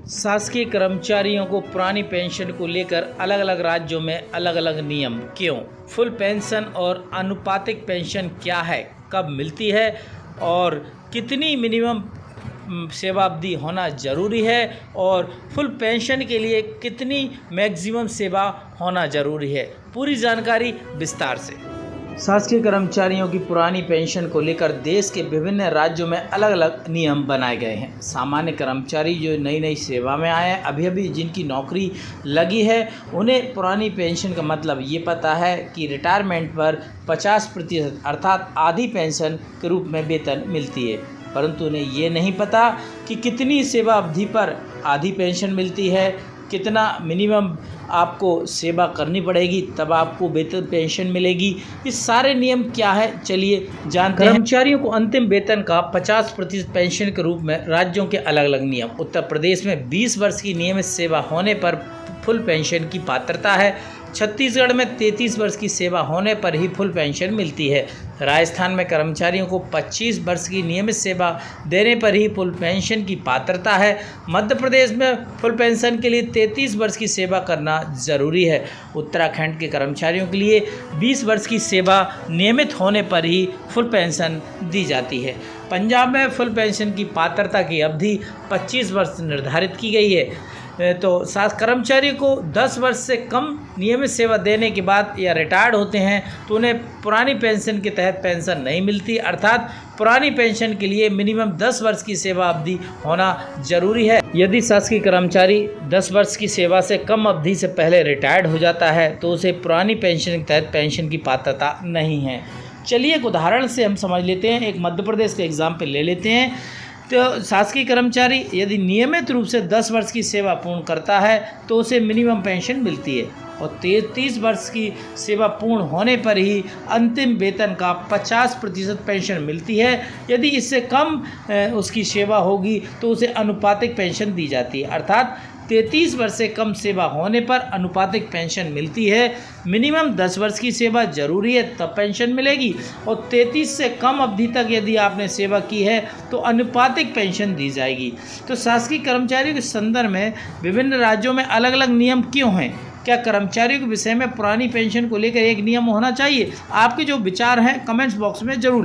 शासकीय कर्मचारियों को पुरानी पेंशन को लेकर अलग अलग राज्यों में अलग अलग नियम क्यों? फुल पेंशन और आनुपातिक पेंशन क्या है, कब मिलती है और कितनी मिनिमम सेवावधि होना ज़रूरी है और फुल पेंशन के लिए कितनी मैक्सिमम सेवा होना ज़रूरी है, पूरी जानकारी विस्तार से। शासकीय कर्मचारियों की पुरानी पेंशन को लेकर देश के विभिन्न राज्यों में अलग अलग नियम बनाए गए हैं। सामान्य कर्मचारी जो नई नई सेवा में आए हैं, अभी अभी जिनकी नौकरी लगी है, उन्हें पुरानी पेंशन का मतलब ये पता है कि रिटायरमेंट पर 50% अर्थात आधी पेंशन के रूप में वेतन मिलती है, परंतु उन्हें ये नहीं पता कि कितनी सेवा अवधि पर आधी पेंशन मिलती है, कितना मिनिमम आपको सेवा करनी पड़ेगी तब आपको वेतन पेंशन मिलेगी। ये सारे नियम क्या है, चलिए जानते हैं। कर्मचारियों को अंतिम वेतन का 50% पेंशन के रूप में राज्यों के अलग अलग नियम। उत्तर प्रदेश में 20 वर्ष की नियमित सेवा होने पर फुल पेंशन की पात्रता है। छत्तीसगढ़ में 33 वर्ष की सेवा होने पर ही फुल पेंशन मिलती है। राजस्थान में कर्मचारियों को 25 वर्ष की नियमित सेवा देने पर ही फुल पेंशन की पात्रता है। मध्य प्रदेश में फुल पेंशन के लिए 33 वर्ष की सेवा करना ज़रूरी है। उत्तराखंड के कर्मचारियों के लिए 20 वर्ष की सेवा नियमित होने पर ही फुल पेंशन दी जाती है। पंजाब में फुल पेंशन की पात्रता की अवधि 25 वर्ष निर्धारित की गई है। तो कर्मचारी को 10 वर्ष से कम नियमित सेवा देने के बाद या रिटायर्ड होते हैं तो उन्हें पुरानी पेंशन के तहत पेंशन नहीं मिलती, अर्थात पुरानी पेंशन के लिए मिनिमम 10 वर्ष की सेवा अवधि होना जरूरी है। यदि शासकीय कर्मचारी 10 वर्ष की सेवा से कम अवधि से पहले रिटायर्ड हो जाता है तो उसे पुरानी पेंशन के तहत पेंशन की पात्रता नहीं है। चलिए एक उदाहरण से हम समझ लेते हैं, एक मध्य प्रदेश का एग्जाम्पल ले लेते हैं। तो शासकीय कर्मचारी यदि नियमित रूप से 10 वर्ष की सेवा पूर्ण करता है तो उसे मिनिमम पेंशन मिलती है और 33 वर्ष की सेवा पूर्ण होने पर ही अंतिम वेतन का 50% पेंशन मिलती है। यदि इससे कम उसकी सेवा होगी तो उसे आनुपातिक पेंशन दी जाती है, अर्थात 33 वर्ष से कम सेवा होने पर आनुपातिक पेंशन मिलती है। मिनिमम 10 वर्ष की सेवा जरूरी है तब पेंशन मिलेगी और 33 से कम अवधि तक यदि आपने सेवा की है तो आनुपातिक पेंशन दी जाएगी। तो शासकीय कर्मचारियों के संदर्भ में विभिन्न राज्यों में अलग अलग नियम क्यों हैं? क्या कर्मचारियों के विषय में पुरानी पेंशन को लेकर एक नियम होना चाहिए? आपके जो विचार हैं कमेंट्स बॉक्स में जरूर